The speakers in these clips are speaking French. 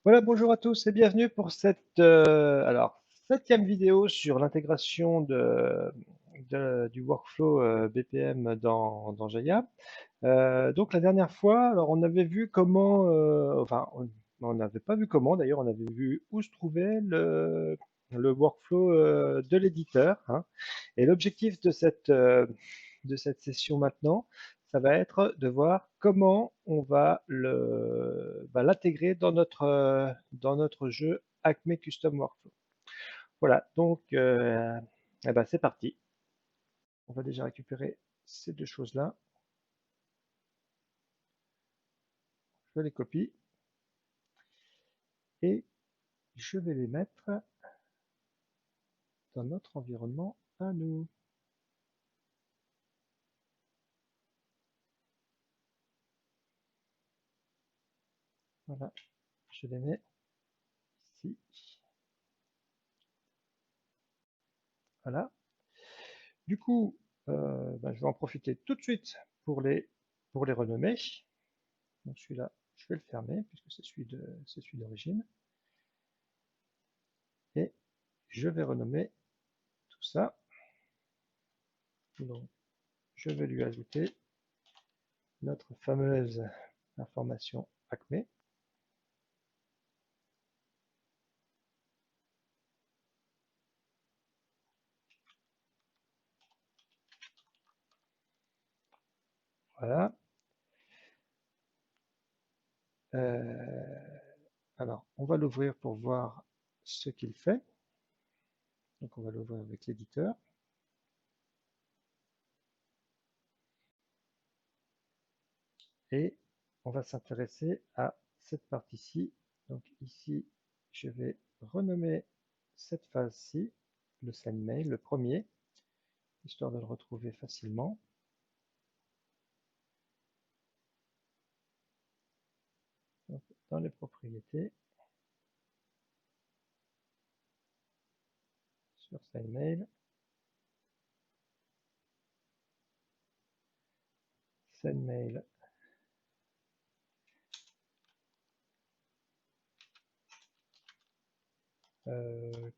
Voilà, bonjour à tous et bienvenue pour cette septième vidéo sur l'intégration du workflow BPM dans Jaya. Donc la dernière fois, alors on avait vu comment, enfin on n'avait pas vu comment d'ailleurs, on avait vu où se trouvait le workflow de l'éditeur, hein. Et l'objectif de cette session maintenant, ça va être de voir comment on va l'intégrer dans notre jeu Acme Custom Workflow. Voilà, donc eh ben, c'est parti. On va déjà récupérer ces deux choses-là. Je les copie et je vais les mettre dans notre environnement à nous. Voilà, je les mets ici. Voilà. Du coup, ben, je vais en profiter tout de suite pour pour les renommer. Donc celui-là, je vais le fermer puisque c'est celui d'origine. Et je vais renommer tout ça. Donc, je vais lui ajouter notre fameuse information Acme. Voilà. Euh, alors, on va l'ouvrir pour voir ce qu'il fait. Donc, on va l'ouvrir avec l'éditeur. Et on va s'intéresser à cette partie-ci. Donc ici, je vais renommer cette phase-ci, le send mail, le premier, histoire de le retrouver facilement. Donc, dans les propriétés, sur send mail, send mail,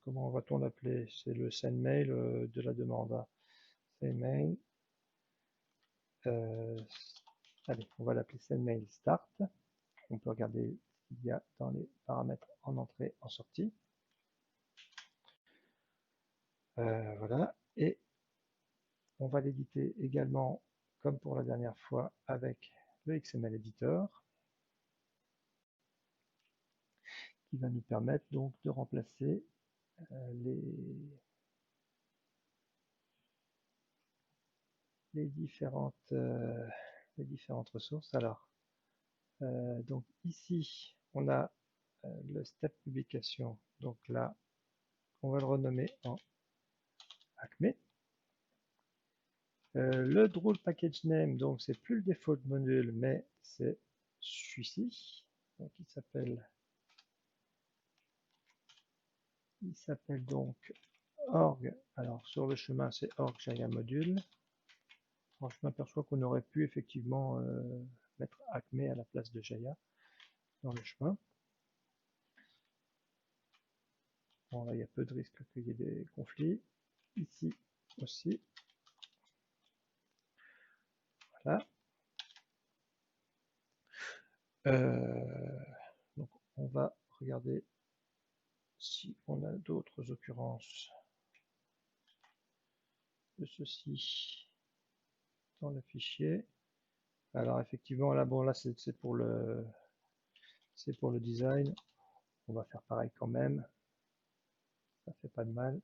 comment va-t-on l'appeler? C'est le send mail de la demande. Send mail, euh, allez, on va l'appeler send mail start. On peut regarder ce qu'il y a dans les paramètres en entrée, en sortie. Voilà, et on va l'éditer également, comme pour la dernière fois, avec le XML Editor, qui va nous permettre donc de remplacer les, les, différentes, euh, les différentes ressources. Alors, donc ici, on a le step publication. Donc là, on va le renommer en Acme. Le Drool Package Name, donc c'est plus le default module, mais c'est celui-ci. Donc il s'appelle donc org. Alors sur le chemin, c'est org Jaya module. Alors, je m'aperçois qu'on aurait pu effectivement mettre Acme à la place de Jaya dans le chemin. Bon, là, il y a peu de risques qu'il y ait des conflits. Ici aussi. Voilà. Donc, on va regarder si on a d'autres occurrences de ceci dans le fichier. Alors effectivement là bon là c'est pour le design. On va faire pareil quand même. Ça fait pas de mal.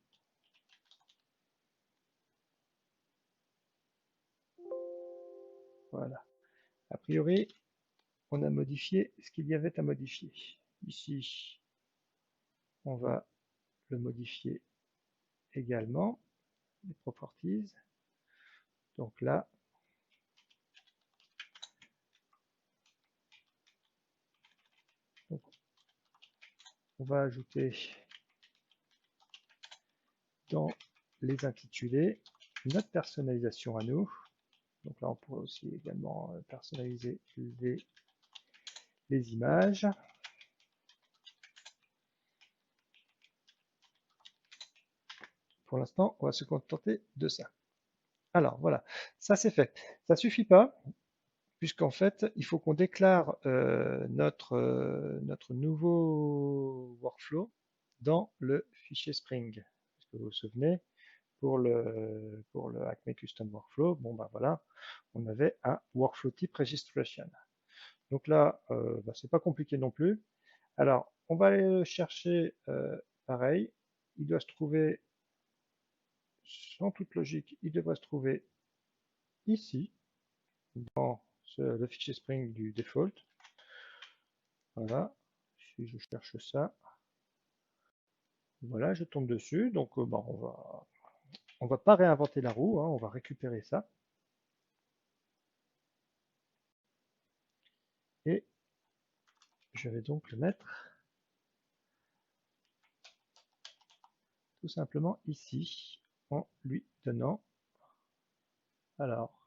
Voilà. A priori, on a modifié ce qu'il y avait à modifier. Ici, on va le modifier également, les properties. Donc là, donc on va ajouter dans les intitulés notre personnalisation à nous. Donc là, on pourrait aussi également personnaliser les images. pour l'instant, on va se contenter de ça. Alors voilà, ça c'est fait. Ça suffit pas, puisqu'en fait, il faut qu'on déclare notre nouveau workflow dans le fichier Spring. Parce que vous vous souvenez, pour le Acme Custom Workflow, bon ben voilà, on avait un workflow type registration. Donc là, c'est pas compliqué non plus. Alors, on va aller le chercher pareil. Il doit se trouver, sans toute logique, il devrait se trouver ici, dans le fichier Spring du default. Voilà, si je cherche ça, voilà, je tombe dessus. Donc, on va pas réinventer la roue, hein, on va récupérer ça. Et je vais donc le mettre tout simplement ici, en lui donnant, alors,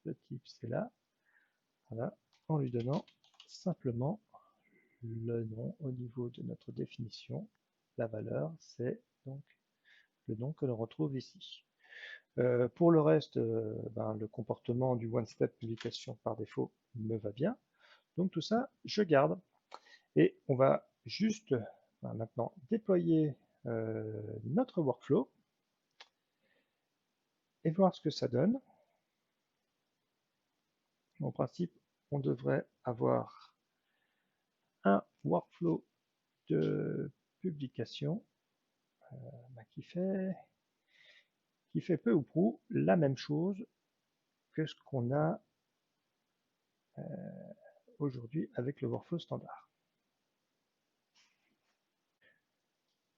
le type c'est là, voilà, en lui donnant simplement le nom au niveau de notre définition. La valeur, c'est donc le nom que l'on retrouve ici. Pour le reste, le comportement du one-step publication par défaut me va bien. Donc tout ça, je garde. Et on va juste maintenant déployer notre workflow et voir ce que ça donne. En principe, on devrait avoir un workflow de publication qui fait peu ou prou la même chose que ce qu'on a aujourd'hui avec le workflow standard.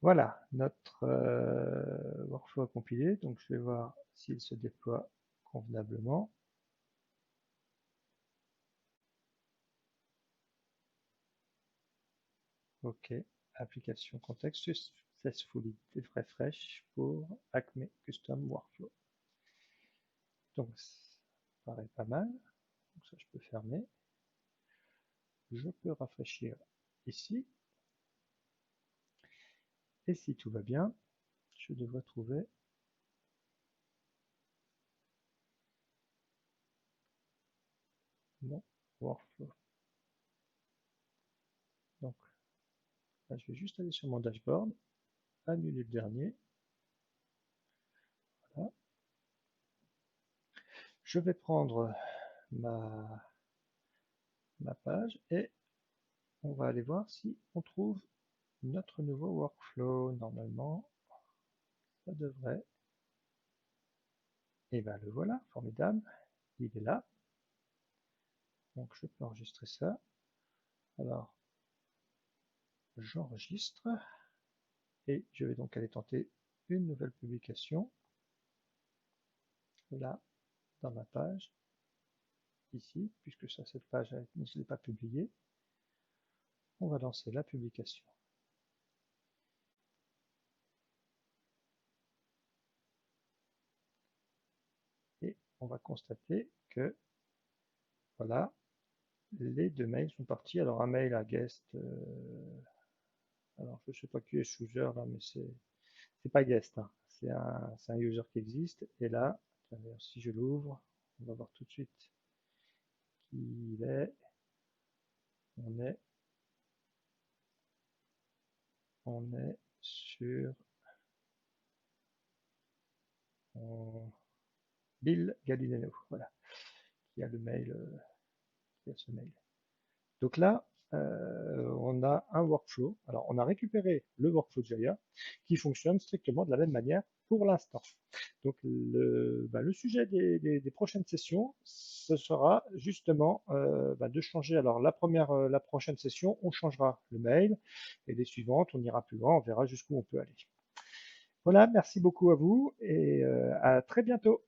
Voilà, notre workflow est compilé, donc je vais voir s'il se déploie convenablement. OK, application contexte successfully refresh pour Acme Custom Workflow. Donc, ça paraît pas mal. Donc ça, je peux fermer. Je peux rafraîchir ici. Et si tout va bien, je devrais trouver mon workflow. Donc, là, je vais juste aller sur mon dashboard, annuler le dernier. Voilà. Je vais prendre ma page et on va aller voir si on trouve notre nouveau workflow. Normalement, ça devrait. Et bien le voilà, formidable. Il est là. Donc je peux enregistrer ça. Alors, j'enregistre et je vais donc aller tenter une nouvelle publication. Là, dans ma page, ici, puisque ça, cette page ne se l'est pas publiée. On va lancer la publication. Et on va constater que, voilà, les deux mails sont partis. Alors un mail à guest, alors je ne sais pas qui est ce user là, mais c'est pas guest, hein. C'est un user qui existe. Et là, si je l'ouvre, on va voir tout de suite qui il est. On est sur Bill Gallinello, voilà, qui a le mail, qui a ce mail. Donc là, on a un workflow. Alors, on a récupéré le workflow de Jaya qui fonctionne strictement de la même manière pour l'instant. Donc, le sujet des prochaines sessions, ce sera justement de changer. Alors, la prochaine session, on changera le mail et les suivantes, on ira plus loin, on verra jusqu'où on peut aller. Voilà, merci beaucoup à vous et à très bientôt.